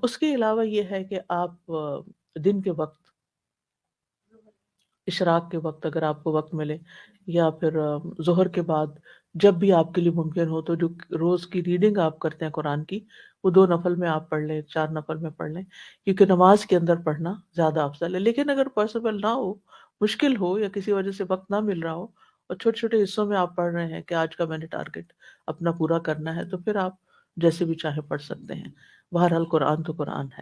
اس کے علاوہ یہ ہے کہ آپ دن کے وقت، اشراق کے وقت اگر آپ کو وقت ملے، یا پھر ظہر کے بعد، جب بھی آپ کے لیے ممکن ہو، تو جو روز کی ریڈنگ آپ کرتے ہیں قرآن کی، وہ 2 نفل میں آپ پڑھ لیں، 4 نفل میں پڑھ لیں، کیونکہ نماز کے اندر پڑھنا زیادہ افضل ہے۔ لیکن اگر پاسبل نہ ہو، مشکل ہو، یا کسی وجہ سے وقت نہ مل رہا ہو، اور چھوٹے چھوٹے حصوں میں آپ پڑھ رہے ہیں کہ آج کا میں نے ٹارگٹ اپنا پورا کرنا ہے، تو پھر آپ جیسے بھی چاہیں پڑھ سکتے ہیں۔ بہرحال قرآن تو قرآن ہے،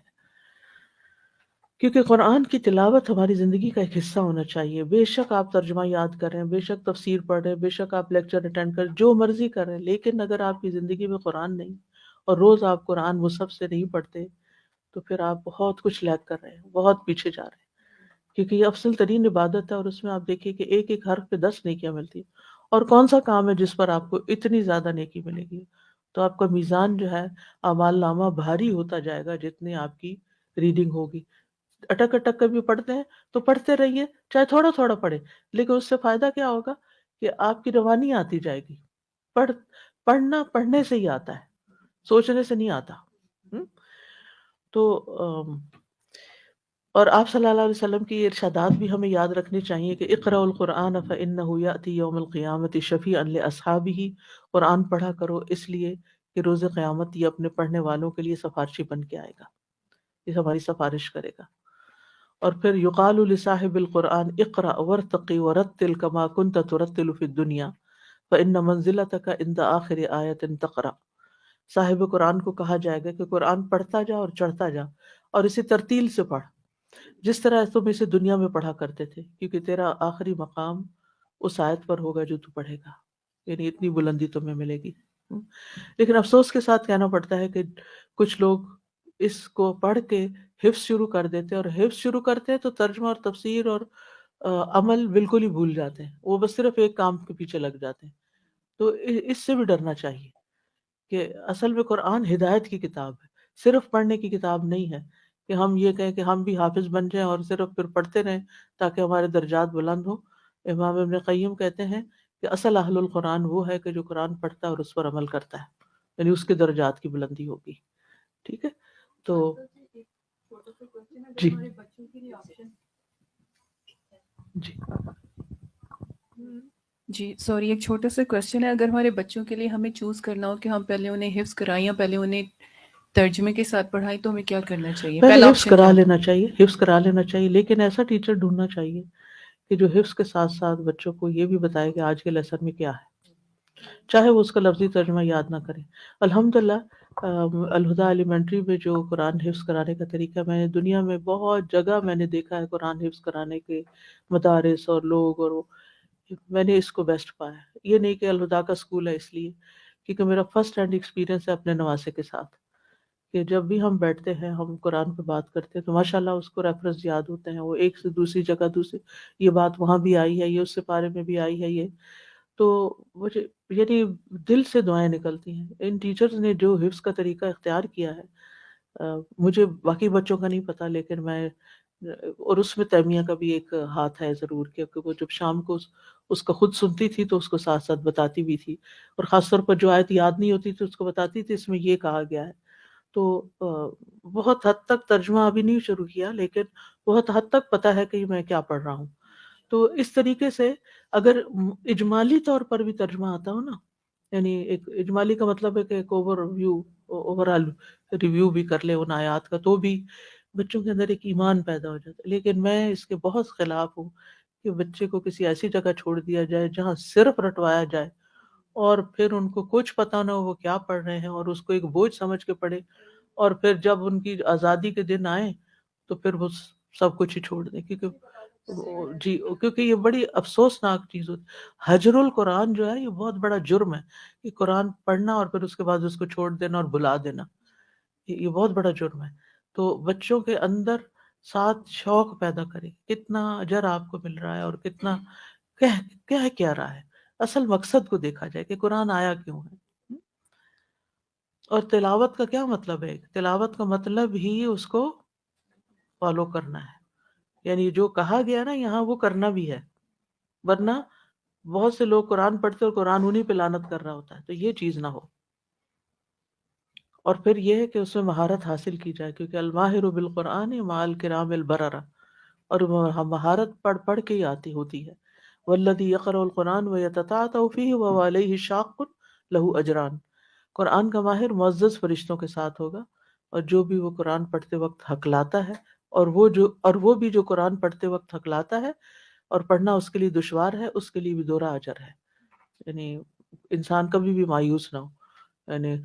کیونکہ قرآن کی تلاوت ہماری زندگی کا ایک حصہ ہونا چاہیے۔ بے شک آپ ترجمہ یاد کریں، بے شک تفسیر پڑھیں، بے شک آپ لیکچر اٹینڈ کریں، جو مرضی کریں، لیکن اگر آپ کی زندگی میں قرآن نہیں، اور روز آپ قرآن مصحف سے نہیں پڑھتے، تو پھر آپ بہت کچھ لیگ کر رہے ہیں، بہت پیچھے جا رہے ہیں، کیونکہ یہ افضل ترین عبادت ہے، اور اس میں آپ دیکھیے کہ ایک ایک حرف پہ 10 نیکیاں ملتی ہیں۔ اور کون سا کام ہے جس پر آپ کو اتنی زیادہ نیکی ملے گی؟ تو آپ کا میزان جو ہے اعمال نامہ بھاری ہوتا جائے گا جتنی آپ کی ریڈنگ ہوگی۔ اٹک اٹک کر بھی پڑھتے ہیں تو پڑھتے رہیے، چاہے تھوڑا تھوڑا پڑھے، لیکن اس سے فائدہ کیا ہوگا کہ آپ کی روانی آتی جائے گی۔ پڑھ پڑھنا پڑھنے سے ہی آتا ہے، سوچنے سے نہیں آتا۔ ہم؟ تو اور آپ صلی اللہ علیہ وسلم کی یہ ارشادات بھی ہمیں یاد رکھنی چاہیے کہ اقرأ القرآن فإنہ یأتی یوم القیامۃ شفیعا لأصحابہ، قرآن پڑھا کرو اس لیے کہ روز قیامت یہ اپنے پڑھنے والوں کے لیے سفارشی بن کے آئے گا، یہ ہماری سفارش کرے گا۔ اور پھر یقال لصاحب القرآن اقرأ وارتقی ورتل كما كنت ترتل في الدنيا فإن منزلتك عند آخر آیۃ تقرأ، صاحب قرآن کو کہا جائے گا کہ قرآن پڑھتا جا اور چڑھتا جا، اور اسی ترتیل سے پڑھ جس طرح تم اسے دنیا میں پڑھا کرتے تھے، کیونکہ تیرا آخری مقام اس آیت پر ہوگا جو تو پڑھے گا، یعنی اتنی بلندی تمہیں ملے گی۔ لیکن افسوس کے ساتھ کہنا پڑتا ہے کہ کچھ لوگ اس کو پڑھ کے حفظ شروع کر دیتے ہیں، اور حفظ شروع کرتے ہیں تو ترجمہ اور تفسیر اور عمل بالکل ہی بھول جاتے ہیں، وہ بس صرف ایک کام کے پیچھے لگ جاتے ہیں۔ تو اس سے بھی ڈرنا چاہیے کہ اصل میں قرآن ہدایت کی کتاب ہے، صرف پڑھنے کی کتاب نہیں ہے کہ ہم یہ کہیں کہ ہم بھی حافظ بن جائیں اور صرف پھر پڑھتے رہیں تاکہ ہمارے درجات بلند ہوں۔ امام ابن قیم کہتے ہیں کہ اصل اہل القرآن وہ ہے کہ جو قرآن پڑھتا ہے اور اس پر عمل کرتا ہے، یعنی اس کے درجات کی بلندی ہوگی۔ ٹھیک ہے، تو جی جی جی سوری، ایک چھوٹا سا کوشچن ہے، اگر ہمارے بچوں کے لیے ہمیں چوز کرنا ہو کہ ہم پہلے انہیں حفظ کرائیں یا پہلے انہیں ترجمے کے ساتھ پڑھائیں، تو ہمیں کیا کرنا چاہیے؟ پہلے پہلا حفظ آپشن کرا کیا ہوگا؟ لینا چاہیے، حفظ کرا لینا چاہیے، لیکن ایسا ٹیچر ڈھونڈنا چاہیے کہ جو حفظ کے ساتھ ساتھ بچوں کو یہ بھی بتائے کہ آج کے لیسن میں کیا ہے، چاہے وہ اس کا لفظی ترجمہ یاد نہ کرے۔ الحمدللہ الہدا ایلیمنٹری میں جو قرآن حفظ کرانے کا طریقہ، میں نے دنیا میں بہت جگہ میں نے دیکھا ہے قرآن حفظ کرانے کے مدارس اور لوگ، اور میں نے اس کو بیسٹ پایا ہے۔ یہ نہیں کہ الہدا کا اسکول ہے اس لیے، کیونکہ میرا فرسٹ ہینڈ ایکسپیرینس ہے اپنے نواسے کے ساتھ، کہ جب بھی ہم بیٹھتے ہیں ہم قرآن پہ بات کرتے ہیں تو ماشاءاللہ اس کو ریفرنس یاد ہوتے ہیں، وہ ایک سے دوسری جگہ دوسری، یہ بات وہاں بھی آئی ہے، یہ اس سے پارے میں بھی آئی ہے، یہ تو مجھے یعنی دل سے دعائیں نکلتی ہیں۔ ان ٹیچرز نے جو حفظ کا طریقہ اختیار کیا ہے، مجھے باقی بچوں کا نہیں پتا، لیکن میں اور اس میں تیمیہ کا بھی ایک ہاتھ ہے ضرور، کیونکہ وہ جب شام کو اس کا خود سنتی تھی تو اس کو ساتھ ساتھ بتاتی بھی تھی، اور خاص طور پر جو آیت یاد نہیں ہوتی تھی اس کو بتاتی تھی اس میں یہ کہا گیا ہے۔ تو بہت حد تک ترجمہ ابھی نہیں شروع کیا، لیکن بہت حد تک پتہ ہے کہ میں کیا پڑھ رہا ہوں۔ تو اس طریقے سے اگر اجمالی طور پر بھی ترجمہ آتا ہو نا، یعنی ایک اجمالی کا مطلب ہے کہ ایک اوور آل ریویو بھی کر لے ان آیات کا، تو بھی بچوں کے اندر ایک ایمان پیدا ہو جاتا ہے۔ لیکن میں اس کے بہت خلاف ہوں کہ بچے کو کسی ایسی جگہ چھوڑ دیا جائے جہاں صرف رٹوایا جائے، اور پھر ان کو کچھ پتا نہ ہو وہ کیا پڑھ رہے ہیں، اور اس کو ایک بوجھ سمجھ کے پڑھے، اور پھر جب ان کی آزادی کے دن آئیں تو پھر وہ سب کچھ ہی چھوڑ دیں، کیونکہ یہ بڑی افسوسناک چیز ہوتی ہے۔ حجر القرآن جو ہے یہ بہت بڑا جرم ہے، کہ قرآن پڑھنا اور پھر اس کے بعد اس کو چھوڑ دینا اور بھلا دینا، یہ بہت بڑا جرم ہے۔ تو بچوں کے اندر ساتھ شوق پیدا کرے، کتنا اجر آپ کو مل رہا ہے، اور کتنا کہہ کیا رہا ہے، اصل مقصد کو دیکھا جائے کہ قرآن آیا کیوں ہے۔ اور تلاوت کا کیا مطلب ہے؟ تلاوت کا مطلب ہی اس کو فالو کرنا ہے، یعنی جو کہا گیا نا یہاں وہ کرنا بھی ہے، ورنہ بہت سے لوگ قرآن پڑھتے اور قرآن انہی پہ لعنت کر رہا ہوتا ہے، تو یہ چیز نہ ہو۔ اور پھر یہ ہے کہ اس میں مہارت حاصل کی جائے، کیونکہ الماہر بالقرآن مع الکرام البررہ، اور مہارت پڑھ پڑھ کے ہی آتی ہوتی ہے۔ والذی یقرأ القرآن ویتتعتع فیہ وہو علیہ شاق لہ اجران، قرآن کا ماہر معزز فرشتوں کے ساتھ ہوگا، اور جو بھی وہ قرآن پڑھتے وقت ہکلاتا ہے، اور وہ بھی جو قرآن پڑھتے وقت ہکلاتا ہے اور پڑھنا اس کے لیے دشوار ہے، اس کے لیے بھی دوہرا اجر ہے۔ یعنی انسان کبھی بھی مایوس نہ ہو، یعنی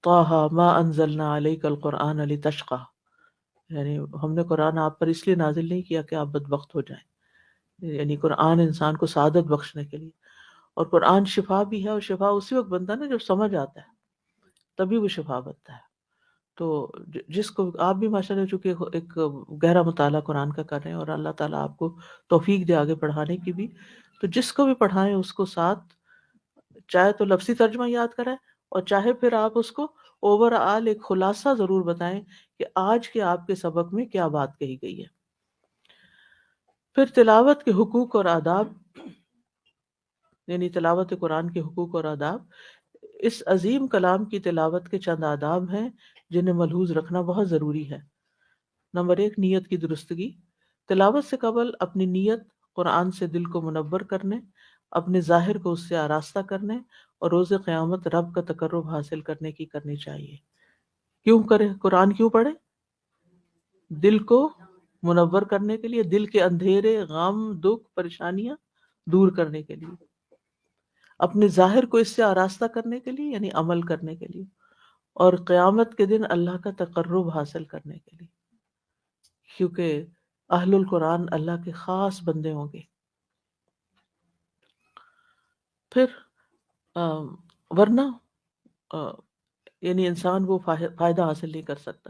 طٰہٰ ما انزلنا علیک القرآن لتشقیٰ، یعنی ہم نے قرآن آپ پر اس لیے نازل نہیں کیا کہ آپ بدبخت ہو جائیں، یعنی قرآن انسان کو سعادت بخشنے کے لیے۔ اور قرآن شفا بھی ہے، اور شفا اسی وقت بنتا ہے نا جب سمجھ آتا ہے، تبھی وہ شفا بنتا ہے۔ تو جس کو آپ بھی ماشاءاللہ چونکہ ایک گہرا مطالعہ قرآن کا کر رہے ہیں، اور اللہ تعالیٰ آپ کو توفیق دے آگے پڑھانے کی بھی، تو جس کو بھی پڑھائیں اس کو ساتھ چاہے تو لفظی ترجمہ یاد کرائیں، اور چاہے پھر آپ اس کو اوور آل ایک خلاصہ ضرور بتائیں کہ آج کے آپ کے سبق میں کیا بات کہی گئی ہے۔ پھر تلاوت کے حقوق اور آداب، یعنی تلاوت قرآن کے حقوق اور آداب، اس عظیم کلام کی تلاوت کے چند آداب ہیں جنہیں ملحوظ رکھنا بہت ضروری ہے۔ نمبر 1، نیت کی درستگی۔ تلاوت سے قبل اپنی نیت قرآن سے دل کو منور کرنے، اپنے ظاہر کو اس سے آراستہ کرنے، اور روز قیامت رب کا تقرب حاصل کرنے کی کرنی چاہیے۔ کیوں کرے قرآن کیوں پڑھے؟ دل کو منور کرنے کے لیے، دل کے اندھیرے، غم، دکھ، پریشانیاں دور کرنے کے لیے، اپنے ظاہر کو اس سے آراستہ کرنے کے لیے یعنی عمل کرنے کے لیے، اور قیامت کے دن اللہ کا تقرب حاصل کرنے کے لیے، کیونکہ اہل القرآن اللہ کے خاص بندے ہوں گے۔ پھر ورنہ یعنی انسان وہ فائدہ حاصل نہیں کر سکتا۔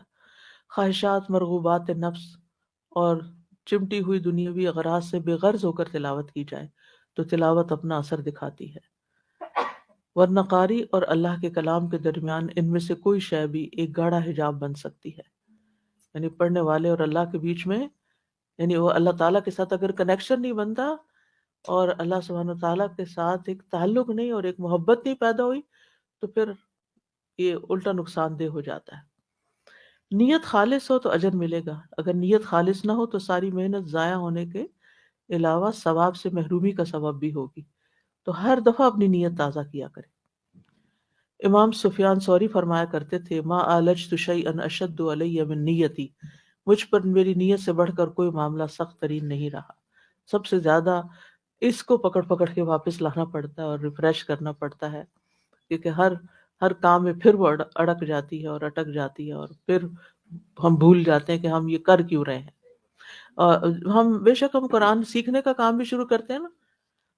خواہشات، مرغوبات نفس اور چمٹی ہوئی دنیاوی اغراض سے بے غرض ہو کر تلاوت کی جائے تو تلاوت اپنا اثر دکھاتی ہے، ورنہ قاری اور اللہ کے کلام کے درمیان ان میں سے کوئی شے بھی ایک گاڑھا حجاب بن سکتی ہے، یعنی پڑھنے والے اور اللہ کے بیچ میں، یعنی وہ اللہ تعالیٰ کے ساتھ اگر کنیکشن نہیں بنتا اور اللہ سبحانہ و تعالیٰ کے ساتھ ایک تعلق نہیں اور ایک محبت نہیں پیدا ہوئی، تو پھر یہ الٹا نقصان دہ ہو جاتا ہے۔ نیت خالص ہو تو اجر ملے گا، اگر نیت خالص نہ ہو تو ساری محنت ضائع ہونے کے علاوہ ثواب سے محرومی کا سبب بھی ہوگی، تو ہر دفعہ اپنی نیت تازہ کیا کرے۔ امام سفیان ثوری فرمایا کرتے تھے، ما آلجت شیئا اشد علی من نیتی، مجھ پر میری نیت سے بڑھ کر کوئی معاملہ سخت ترین نہیں رہا۔ سب سے زیادہ اس کو پکڑ پکڑ کے واپس لانا پڑتا ہے اور ریفریش کرنا پڑتا ہے، کیونکہ ہر کام میں پھر وہ اڑک جاتی ہے اور اٹک جاتی ہے، اور پھر ہم بھول جاتے ہیں کہ ہم یہ کر کیوں رہے ہیں۔ اور ہم بے شک ہم قرآن سیکھنے کا کام بھی شروع کرتے ہیں نا،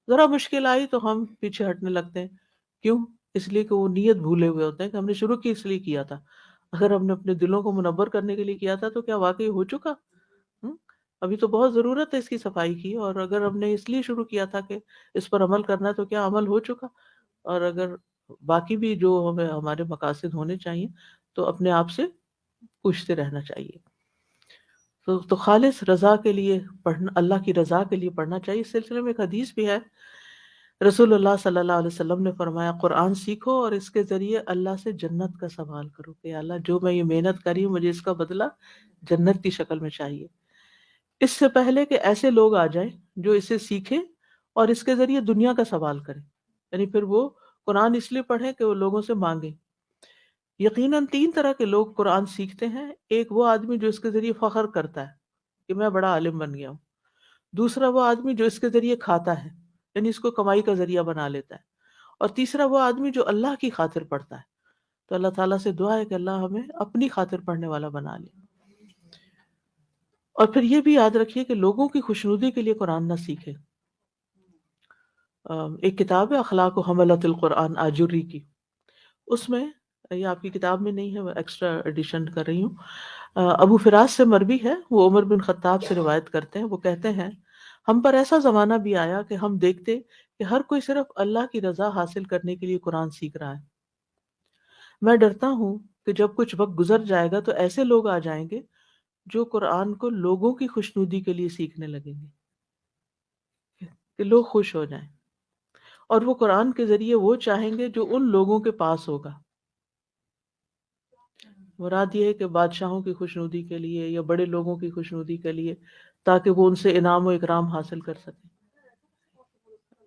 ذرا مشکل آئی تو ہم پیچھے ہٹنے لگتے ہیں، کیوں؟ اس لیے کہ وہ نیت بھولے ہوئے ہوتے ہیں کہ ہم نے شروع کی اس لیے کیا تھا۔ اگر ہم نے اپنے دلوں کو منور کرنے کے لیے کیا تھا تو کیا واقعی ہو چکا؟ ہم؟ ابھی تو بہت ضرورت ہے اس کی صفائی کی، اور اگر ہم نے اس لیے شروع کیا تھا کہ اس پر عمل کرنا ہے تو کیا عمل ہو چکا؟ اور اگر باقی بھی جو ہمیں ہمارے مقاصد ہونے چاہیے تو اپنے آپ سے پوچھتے رہنا چاہیے۔ تو خالص رضا کے لیے پڑھنا، اللہ کی رضا کے لیے پڑھنا چاہیے۔ اس سلسلے میں ایک حدیث بھی ہے، رسول اللہ صلی اللہ علیہ وسلم نے فرمایا، قرآن سیکھو اور اس کے ذریعے اللہ سے جنت کا سوال کرو کہ اللہ جو میں یہ محنت کری ہوں مجھے اس کا بدلہ جنت کی شکل میں چاہیے، اس سے پہلے کہ ایسے لوگ آ جائیں جو اسے سیکھیں اور اس کے ذریعے دنیا کا سوال کریں، یعنی پھر وہ قرآن اس لیے پڑھیں کہ وہ لوگوں سے مانگیں۔ یقیناً 3 طرح کے لوگ قرآن سیکھتے ہیں، ایک وہ آدمی جو اس کے ذریعے فخر کرتا ہے کہ میں بڑا عالم بن گیا ہوں، دوسرا وہ آدمی جو اس کے ذریعے کھاتا ہے، یعنی اس کو کمائی کا ذریعہ بنا لیتا ہے، اور تیسرا وہ آدمی جو اللہ کی خاطر پڑھتا ہے۔ تو اللہ تعالیٰ سے دعا ہے کہ اللہ ہمیں اپنی خاطر پڑھنے والا بنا لے۔ اور پھر یہ بھی یاد رکھیے کہ لوگوں کی خوشنودی کے لیے قرآن نہ سیکھے۔ ایک کتاب ہے اخلاق و حملۃ القرآن آجری کی، اس میں، یہ آپ کی کتاب میں نہیں ہے، میں ایکسٹرا ایڈیشن کر رہی ہوں، ابو فراس سے مروی ہے، وہ عمر بن خطاب سے روایت کرتے ہیں، وہ کہتے ہیں، ہم پر ایسا زمانہ بھی آیا کہ ہم دیکھتے کہ ہر کوئی صرف اللہ کی رضا حاصل کرنے کے لیے قرآن سیکھ رہا ہے۔ میں ڈرتا ہوں کہ جب کچھ وقت گزر جائے گا تو ایسے لوگ آ جائیں گے جو قرآن کو لوگوں کی خوشنودی کے لیے سیکھنے لگیں گے، کہ لوگ خوش ہو جائیں، اور وہ قرآن کے ذریعے وہ چاہیں گے جو ان لوگوں کے پاس ہوگا۔ مراد یہ ہے کہ بادشاہوں کی خوشنودی کے لیے یا بڑے لوگوں کی خوشنودی کے لیے، تاکہ وہ ان سے انعام و اکرام حاصل کر سکیں.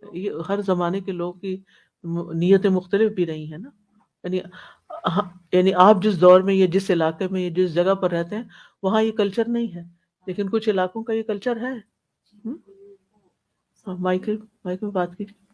یہ ہر زمانے کے لوگ کی نیتیں مختلف بھی رہی ہیں نا. یعنی یعنی آپ جس دور میں یا جس علاقے میں یا جس جگہ پر رہتے ہیں وہاں یہ کلچر نہیں ہے، لیکن کچھ علاقوں کا یہ کلچر ہے. مائک میں بات کیجیے.